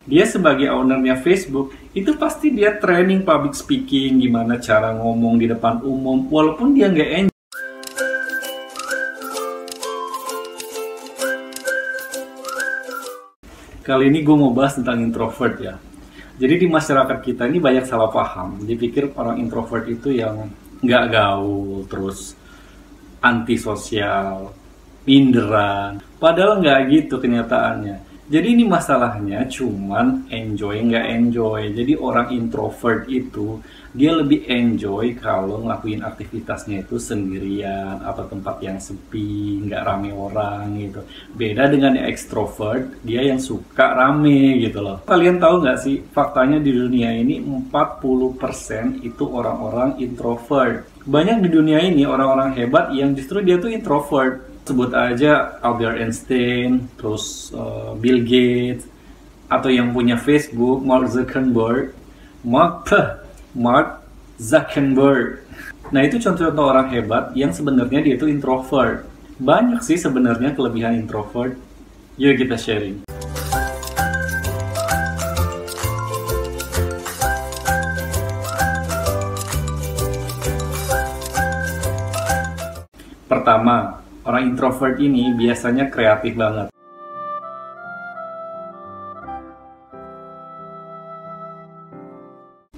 Dia sebagai ownernya Facebook, itu pasti dia training public speaking, gimana cara ngomong di depan umum, walaupun dia nggak enjoy. Kali ini gue mau bahas tentang introvert ya. Jadi di masyarakat kita ini banyak salah paham. Dipikir orang introvert itu yang nggak gaul, terus antisosial, minderan. Padahal nggak gitu kenyataannya. Jadi ini masalahnya cuman enjoy nggak enjoy. Jadi orang introvert itu dia lebih enjoy kalau ngelakuin aktivitasnya itu sendirian atau tempat yang sepi, nggak rame orang gitu. Beda dengan yang extrovert, dia yang suka rame gitu loh. Kalian tahu nggak sih faktanya di dunia ini 40% itu orang-orang introvert. Banyak di dunia ini orang-orang hebat yang justru dia tuh introvert. Sebut aja Albert Einstein, terus Bill Gates, atau yang punya Facebook, Mark Zuckerberg. Nah itu contoh-contoh orang hebat yang sebenarnya dia itu introvert. Banyak sih sebenarnya kelebihan introvert. Yuk kita sharing. Pertama, orang introvert ini biasanya kreatif banget.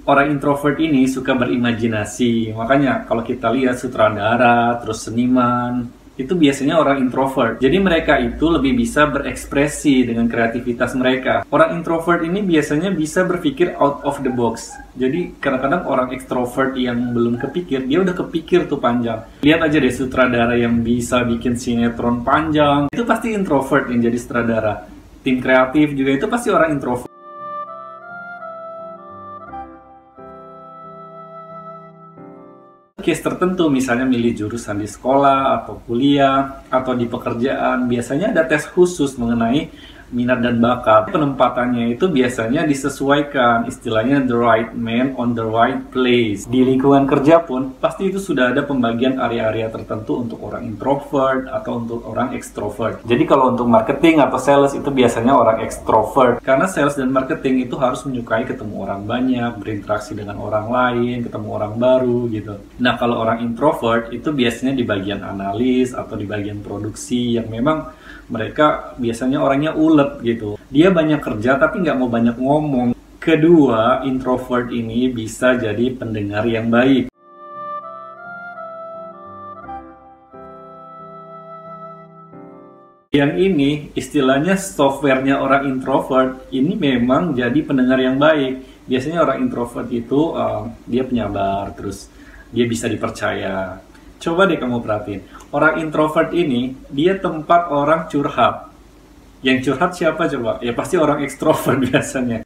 Orang introvert ini suka berimajinasi. Makanya kalau kita lihat sutradara, terus seniman, itu biasanya orang introvert. Jadi mereka itu lebih bisa berekspresi dengan kreativitas mereka. Orang introvert ini biasanya bisa berpikir out of the box. Jadi kadang-kadang orang ekstrovert yang belum kepikir, dia udah kepikir tuh panjang. Lihat aja deh sutradara yang bisa bikin sinetron panjang. Itu pasti introvert yang jadi sutradara. Tim kreatif juga itu pasti orang introvert. Case tertentu, misalnya milih jurusan di sekolah atau kuliah atau di pekerjaan, biasanya ada tes khusus mengenai minat dan bakat. Penempatannya itu biasanya disesuaikan, istilahnya the right man on the right place. Di lingkungan kerja pun pasti itu sudah ada pembagian area-area tertentu untuk orang introvert atau untuk orang extrovert. Jadi kalau untuk marketing atau sales itu biasanya orang extrovert, karena sales dan marketing itu harus menyukai ketemu orang banyak, berinteraksi dengan orang lain, ketemu orang baru gitu. Nah kalau orang introvert itu biasanya di bagian analis atau di bagian produksi yang memang mereka biasanya orangnya ulet gitu. Dia banyak kerja tapi nggak mau banyak ngomong. Kedua, introvert ini bisa jadi pendengar yang baik. Yang ini istilahnya softwarenya orang introvert ini memang jadi pendengar yang baik. Biasanya orang introvert itu dia penyabar, terus dia bisa dipercaya. Coba deh kamu perhatiin, orang introvert ini dia tempat orang curhat. Yang curhat siapa coba? Ya pasti orang ekstrovert biasanya.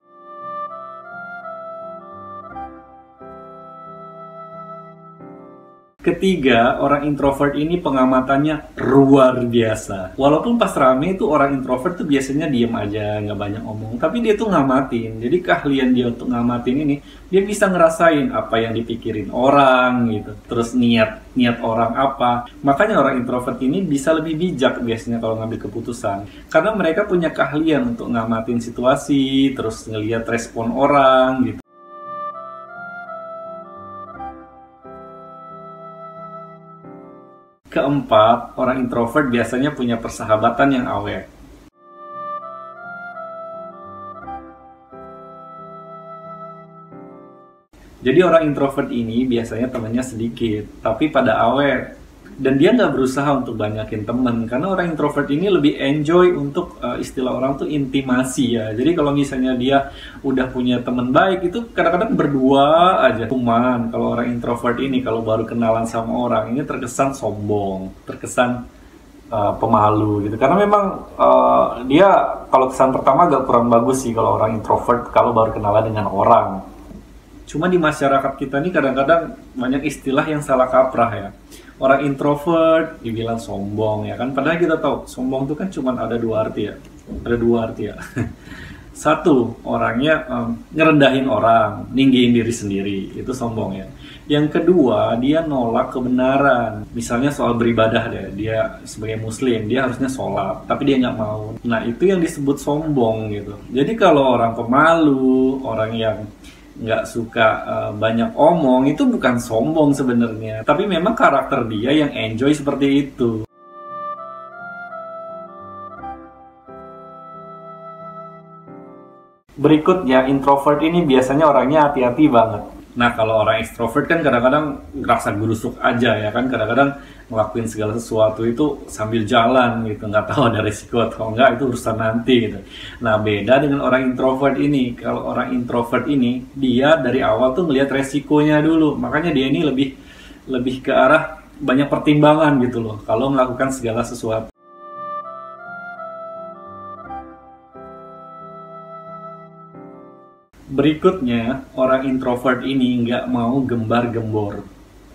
Ketiga, orang introvert ini pengamatannya luar biasa. Walaupun pas rame itu orang introvert tuh biasanya diem aja, nggak banyak ngomong. Tapi dia tuh ngamatin. Jadi keahlian dia untuk ngamatin ini, dia bisa ngerasain apa yang dipikirin orang gitu. Terus niat orang apa. Makanya orang introvert ini bisa lebih bijak biasanya kalau ngambil keputusan. Karena mereka punya keahlian untuk ngamatin situasi, terus ngelihat respon orang gitu. Keempat, orang introvert biasanya punya persahabatan yang awet. Jadi orang introvert ini biasanya temannya sedikit, tapi pada awet. Dan dia nggak berusaha untuk banyakin teman, karena orang introvert ini lebih enjoy untuk istilah orang tuh intimasi ya. Jadi kalau misalnya dia udah punya teman baik, itu kadang-kadang berdua aja. Cuman kalau orang introvert ini kalau baru kenalan sama orang, ini terkesan sombong, terkesan pemalu gitu. Karena memang dia kalau kesan pertama agak kurang bagus sih kalau orang introvert kalau baru kenalan dengan orang. Cuma di masyarakat kita ini kadang-kadang banyak istilah yang salah kaprah ya. Orang introvert dibilang sombong ya kan. Padahal kita tahu sombong itu kan cuma ada dua arti ya. Ada dua arti ya. Satu, orangnya ngerendahin orang, ninggiin diri sendiri. Itu sombong ya. Yang kedua, dia nolak kebenaran. Misalnya soal beribadah deh, dia sebagai muslim, dia harusnya sholat, tapi dia nggak mau. Nah, itu yang disebut sombong gitu. Jadi kalau orang pemalu, orang yang nggak suka banyak omong, itu bukan sombong sebenarnya. Tapi memang karakter dia yang enjoy seperti itu. Berikutnya, introvert ini biasanya orangnya hati-hati banget. Nah, kalau orang ekstrovert kan kadang-kadang ngerasa gurusuk aja ya kan, kadang-kadang ngelakuin segala sesuatu itu sambil jalan gitu, nggak tahu ada resiko atau enggak, itu urusan nanti gitu. Nah, beda dengan orang introvert ini. Kalau orang introvert ini, dia dari awal tuh melihat resikonya dulu, makanya dia ini lebih ke arah banyak pertimbangan gitu loh, kalau melakukan segala sesuatu. Berikutnya, orang introvert ini nggak mau gembar-gembor.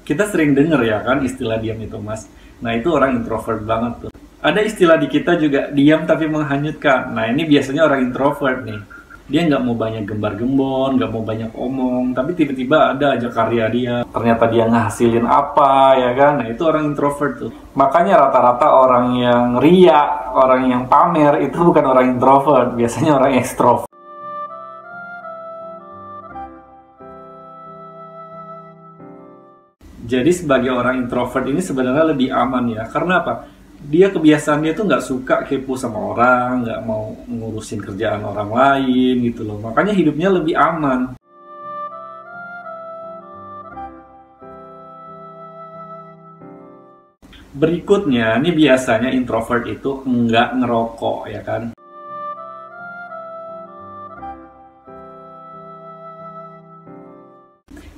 Kita sering dengar ya kan istilah diam itu mas. Nah itu orang introvert banget tuh. Ada istilah di kita juga diam tapi menghanyutkan. Nah ini biasanya orang introvert nih. Dia nggak mau banyak gembar-gembor, nggak mau banyak omong, tapi tiba-tiba ada aja karya dia. Ternyata dia ngehasilin apa ya kan. Nah itu orang introvert tuh. Makanya rata-rata orang yang ria, orang yang pamer itu bukan orang introvert, biasanya orang ekstrovert. Jadi sebagai orang introvert ini sebenarnya lebih aman ya. Karena apa? Dia kebiasaannya tuh nggak suka kepo sama orang, nggak mau ngurusin kerjaan orang lain gitu loh. Makanya hidupnya lebih aman. Berikutnya, ini biasanya introvert itu nggak ngerokok ya kan.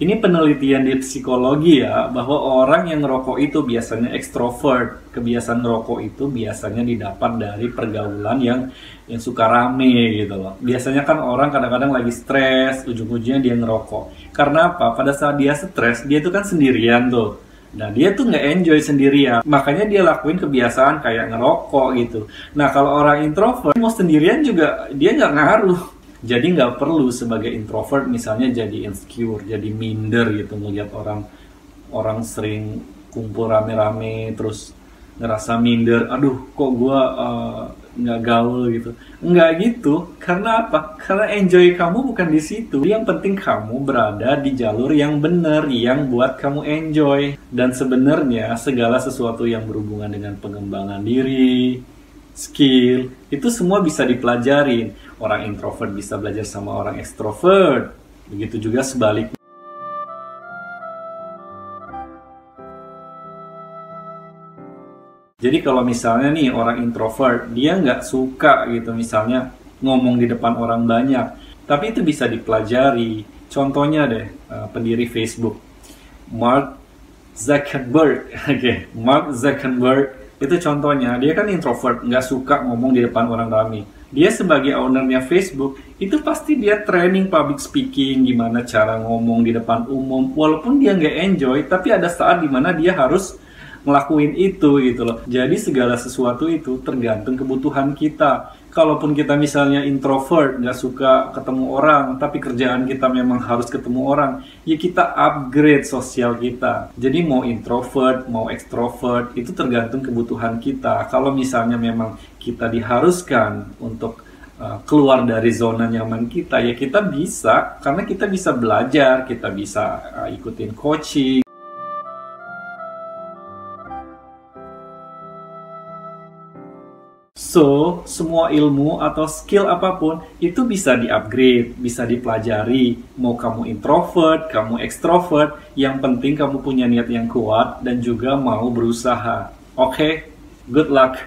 Ini penelitian di psikologi ya, bahwa orang yang ngerokok itu biasanya ekstrovert. Kebiasaan ngerokok itu biasanya didapat dari pergaulan yang suka rame gitu loh. Biasanya kan orang kadang-kadang lagi stres, ujung-ujungnya dia ngerokok. Karena apa? Pada saat dia stres, dia itu kan sendirian tuh. Nah, dia tuh nggak enjoy sendirian. Makanya dia lakuin kebiasaan kayak ngerokok gitu. Nah, kalau orang introvert, mau sendirian juga dia nggak ngaruh. Jadi nggak perlu sebagai introvert misalnya jadi insecure, jadi minder gitu melihat orang sering kumpul rame-rame terus ngerasa minder, aduh kok gua nggak gaul gitu. Nggak gitu, karena apa? Karena enjoy kamu bukan di situ. Yang penting kamu berada di jalur yang benar, yang buat kamu enjoy. Dan sebenarnya segala sesuatu yang berhubungan dengan pengembangan diri, skill, itu semua bisa dipelajarin. Orang introvert bisa belajar sama orang ekstrovert. Begitu juga sebaliknya. Jadi kalau misalnya nih orang introvert, dia nggak suka gitu misalnya ngomong di depan orang banyak. Tapi itu bisa dipelajari. Contohnya deh, pendiri Facebook, Mark Zuckerberg. Oke, Mark Zuckerberg itu contohnya. Dia kan introvert, nggak suka ngomong di depan orang ramai. Dia sebagai ownernya Facebook, itu pasti dia training public speaking, gimana cara ngomong di depan umum. Walaupun dia nggak enjoy, tapi ada saat dimana dia harus ngelakuin itu gitu loh. Jadi segala sesuatu itu tergantung kebutuhan kita. Kalaupun kita misalnya introvert, nggak suka ketemu orang, tapi kerjaan kita memang harus ketemu orang, ya kita upgrade sosial kita. Jadi mau introvert, mau ekstrovert, itu tergantung kebutuhan kita. Kalau misalnya memang kita diharuskan untuk keluar dari zona nyaman kita, ya kita bisa, karena kita bisa belajar, kita bisa ikutin coaching. So, semua ilmu atau skill apapun itu bisa di-upgrade, bisa dipelajari. Mau kamu introvert, kamu ekstrovert, yang penting kamu punya niat yang kuat dan juga mau berusaha. Oke, good luck!